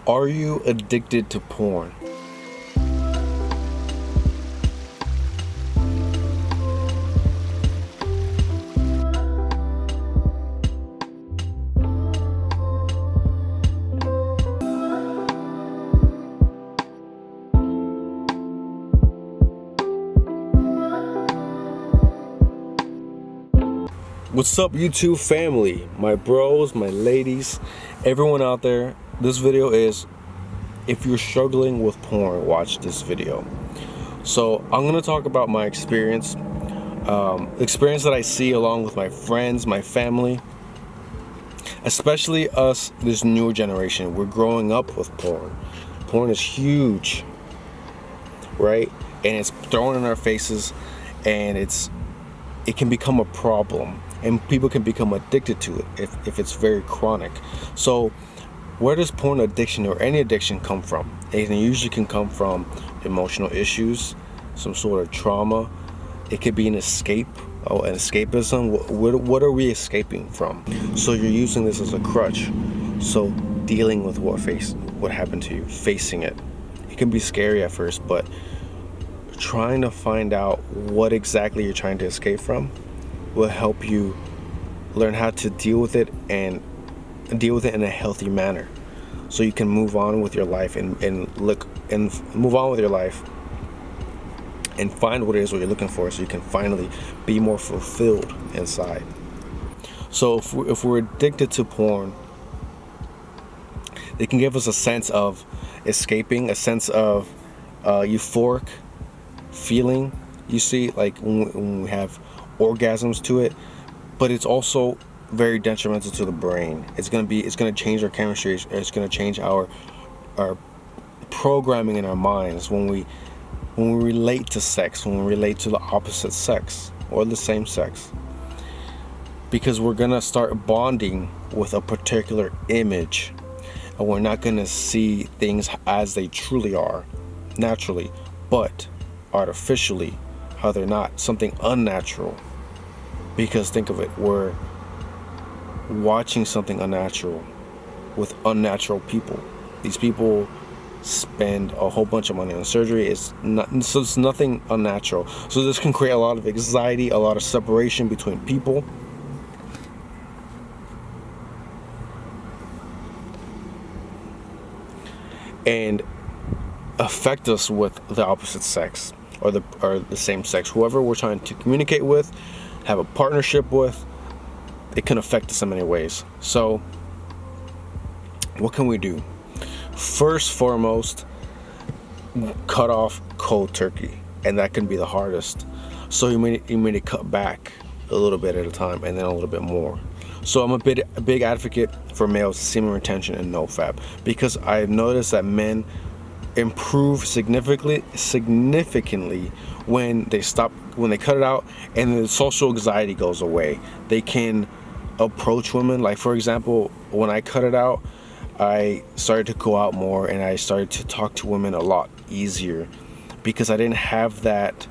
Are you addicted to porn? What's up, YouTube family? My bros, my ladies, everyone out there. This video is, if you're struggling with porn, watch this video. So I'm gonna talk about my experience, experience that I see along with my friends, my family, especially us, this newer generation. We're growing up with porn. Porn is huge, right? And it's thrown in our faces, and it can become a problem, and people can become addicted to it if it's very chronic. So where does porn addiction or any addiction come from? It usually can come from emotional issues, some sort of trauma. It could be an escape, an escapism. What are we escaping from? So you're using this as a crutch. So dealing with what happened to you, facing it. It can be scary at first, but trying to find out what exactly you're trying to escape from will help you learn how to deal with it and deal with it in a healthy manner, so you can move on with your life and move on with your life and find what it is what you're looking for, so you can finally be more fulfilled inside. So if we're addicted to porn, it can give us a sense of escaping, a sense of euphoric feeling, you see, like when we have orgasms to it. But it's also very detrimental to the brain. It's gonna change our chemistry. It's gonna change our programming in our minds when we relate to sex, when we relate to the opposite sex or the same sex, because we're gonna start bonding with a particular image, and we're not gonna see things as they truly are, naturally, but artificially, how they're not, something unnatural. Because think of it, we're watching something unnatural with unnatural people. These people spend a whole bunch of money on surgery. It's nothing unnatural. So this can create a lot of anxiety, a lot of separation between people. And affect us with the opposite sex or the same sex, whoever we're trying to communicate with, have a partnership with. It can affect us in many ways. So what can we do? First, foremost, cut off cold turkey, and that can be the hardest. So you may need to cut back a little bit at a time, and then a little bit more. So I'm a big advocate for male semen retention and nofap, because I've noticed that men improve significantly when they cut it out, and the social anxiety goes away. They can approach women. Like, for example, when I cut it out, I started to go out more, and I started to talk to women a lot easier, because I didn't have that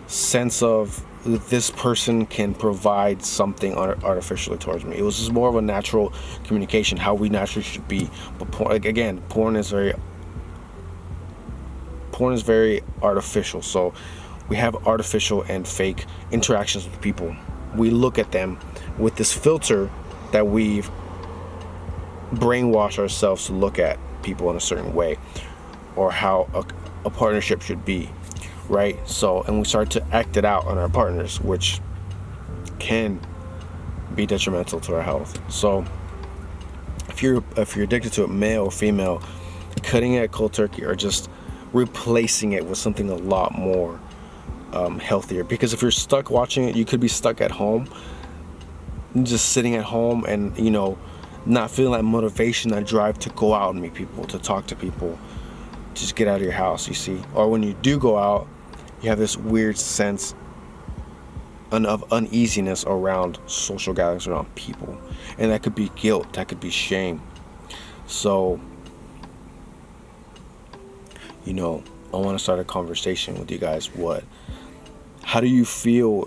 sense of this person can provide something artificially towards me. It was just more of a natural communication, how we naturally should be. But porn is very artificial. So we have artificial and fake interactions with people. We look at them with this filter that we've brainwashed ourselves to look at people in a certain way, or how a partnership should be, right? So, and we start to act it out on our partners, which can be detrimental to our health. So if you're addicted to it, male or female, cutting it cold turkey, or just replacing it with something a lot more healthier. Because if you're stuck watching it, you could be stuck at home, just sitting at home, and not feeling that motivation, that drive to go out and meet people, to talk to people, just get out of your house, you see. Or when you do go out, you have this weird sense of uneasiness around social gatherings, around people, and that could be guilt, that could be shame. So I want to start a conversation with you guys. How do you feel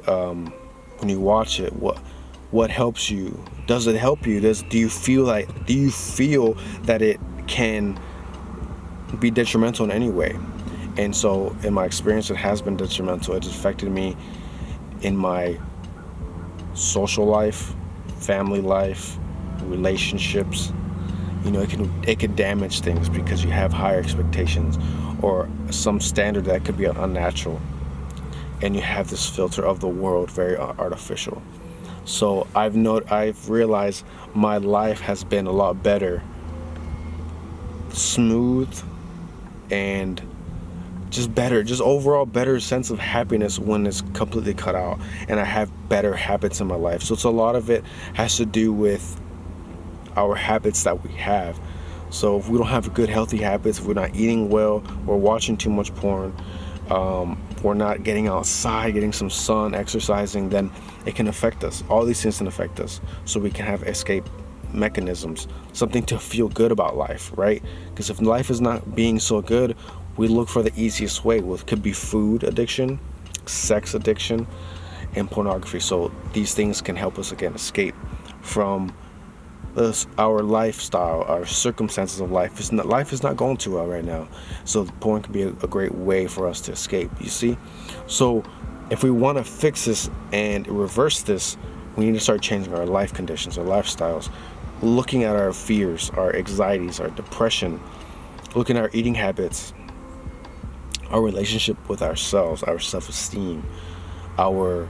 when you watch it? What helps you? Does it help you? Do you feel that it can be detrimental in any way. And so in my experience, it has been detrimental. It's affected me in my social life, family life, relationships. It can damage things because you have higher expectations or some standard that could be unnatural, and you have this filter of the world, very artificial. So I've realized my life has been a lot better, smooth, and just better, just overall better sense of happiness when it's completely cut out, and I have better habits in my life. So it's a lot of it has to do with our habits that we have. So if we don't have good healthy habits, if we're not eating well, we're watching too much porn, we're not getting outside, getting some sun, exercising, then it can affect us. All these things can affect us. So we can have escape mechanisms, something to feel good about life, right? Because if life is not being so good, we look for the easiest way. Well, it could be food addiction, sex addiction, and pornography. So these things can help us again escape from our lifestyle, our circumstances of life. Life is not going too well right now. So porn can be a great way for us to escape, you see? So if we want to fix this and reverse this, we need to start changing our life conditions, our lifestyles, looking at our fears, our anxieties, our depression, looking at our eating habits, our relationship with ourselves, our self-esteem, our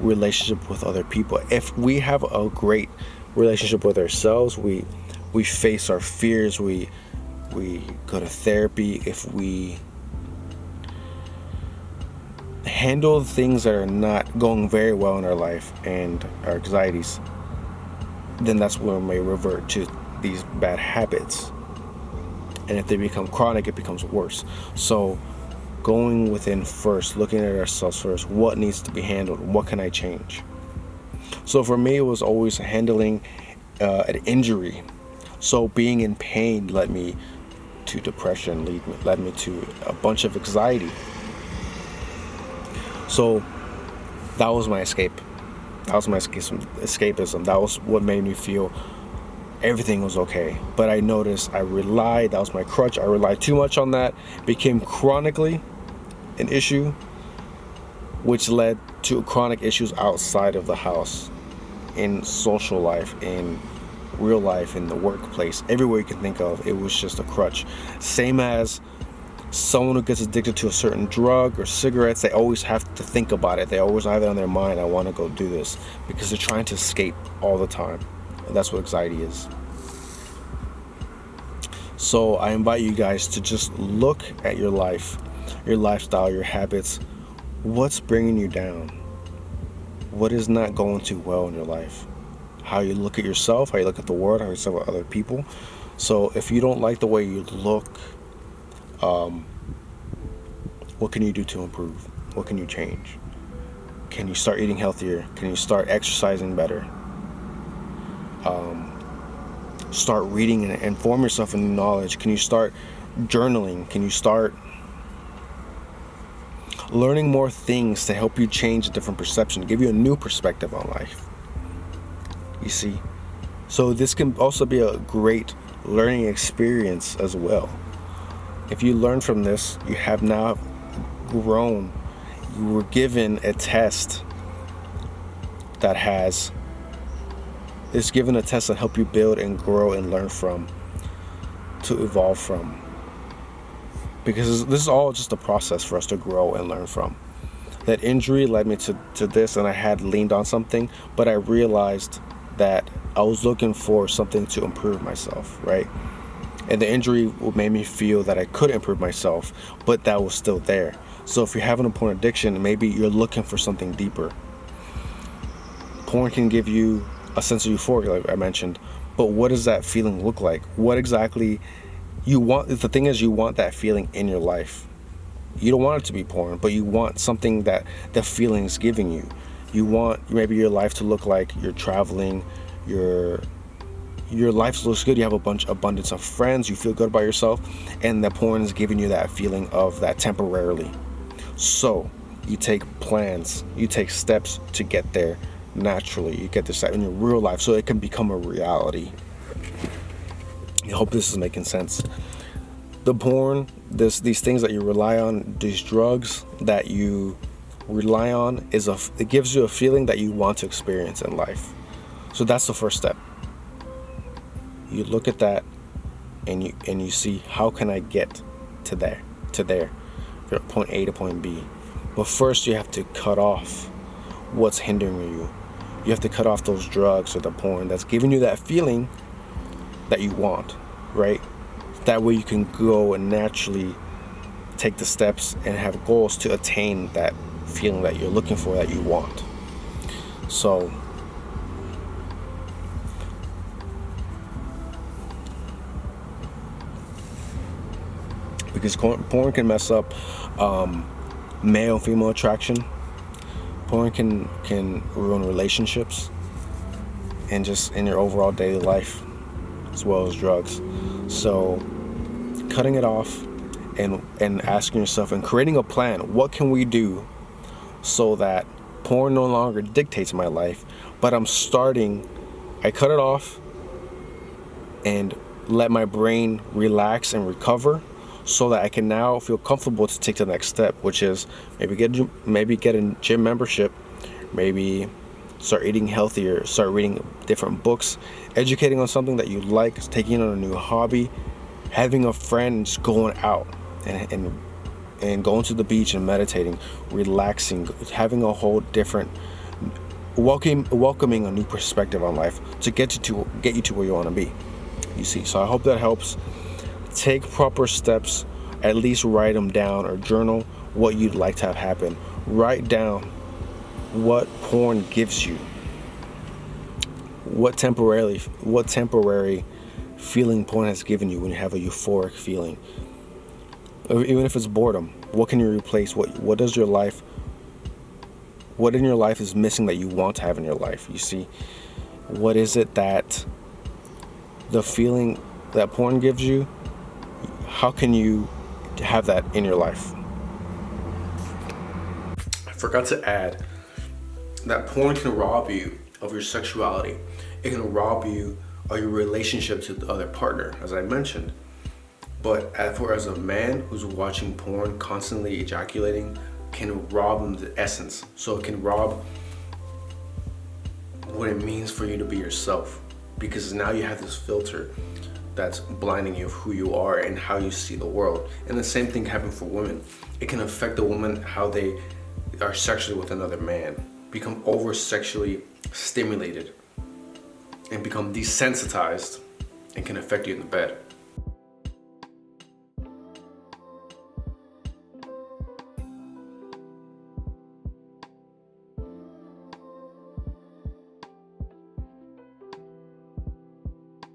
relationship with other people. If we have a great relationship with ourselves, we face our fears, we go to therapy, if we handle things that are not going very well in our life and our anxieties, then that's when we may revert to these bad habits. And if they become chronic, it becomes worse. So going within first, looking at ourselves first, what needs to be handled, what can I change? So for me, it was always handling an injury. So being in pain led me to depression, led me to a bunch of anxiety. So that was my escape. That was my escapism. That was what made me feel everything was okay. But I noticed that was my crutch. I relied too much on that, became chronically an issue, which led to chronic issues outside of the house, in social life, in real life, in the workplace, everywhere you can think of. It was just a crutch. Same as someone who gets addicted to a certain drug or cigarettes, they always have to think about it. They always have it on their mind. I want to go do this, because they're trying to escape all the time. And that's what anxiety is. So I invite you guys to just look at your life, your lifestyle, your habits. What's bringing you down? What is not going too well in your life? How you look at yourself, how you look at the world, how you look at other people. So if you don't like the way you look, what can you do to improve? What can you change? Can you start eating healthier? Can you start exercising better? Start reading and inform yourself in knowledge. Can you start journaling? Can you start learning more things to help you change a different perception, give you a new perspective on life? You see? So this can also be a great learning experience as well. If you learn from this, you have now grown. You were given a test that is given a test that help you build and grow and learn from, to evolve from. Because this is all just a process for us to grow and learn from. That injury led me to this, and I had leaned on something, but I realized that I was looking for something to improve myself, right? And the injury made me feel that I could improve myself, but that was still there. So if you're having a porn addiction, maybe you're looking for something deeper. Porn can give you a sense of euphoria, like I mentioned, but what does that feeling look like? What exactly you want? The thing is, you want that feeling in your life. You don't want it to be porn, but you want something that the feeling is giving you. You want maybe your life to look like you're traveling, your life looks good, you have abundance of friends, you feel good about yourself, and the porn is giving you that feeling of that temporarily. So you take plans, you take steps to get there naturally. You get this in your real life so it can become a reality. I hope this is making sense. The porn, these things that you rely on, these drugs that you rely on, it gives you a feeling that you want to experience in life. So that's the first step. You look at that and you see, how can I get to there, from point A to point B. But first you have to cut off what's hindering you. You have to cut off those drugs or the porn that's giving you that feeling that you want, right? That way you can go and naturally take the steps and have goals to attain that feeling that you're looking for, that you want. So because porn can mess up male and female attraction. Porn can ruin relationships and just in your overall daily life, as well as drugs. So cutting it off and asking yourself and creating a plan, what can we do so that porn no longer dictates my life, but I cut it off and let my brain relax and recover, so that I can now feel comfortable to take the next step, which is maybe get a gym membership, maybe start eating healthier, start reading different books, educating on something that you like, taking on a new hobby, having a friend, just going out and going to the beach and meditating, relaxing, having a whole different, welcoming a new perspective on life to get you to where you want to be. You see, so I hope that helps. Take proper steps, at least write them down or journal what you'd like to have happen. Write down what porn gives you, what temporary feeling porn has given you when you have a euphoric feeling. Or even if it's boredom, what can you replace? What in your life is missing that you want to have in your life? You see, what is it that the feeling that porn gives you? How can you have that in your life? I forgot to add that porn can rob you of your sexuality. It can rob you of your relationship to the other partner, as I mentioned. But as a man who's watching porn, constantly ejaculating, can rob him the essence. So it can rob what it means for you to be yourself, because now you have this filter that's blinding you of who you are and how you see the world. And the same thing happens for women. It can affect a woman how they are sexually with another man, become over sexually stimulated and become desensitized, and can affect you in the bed.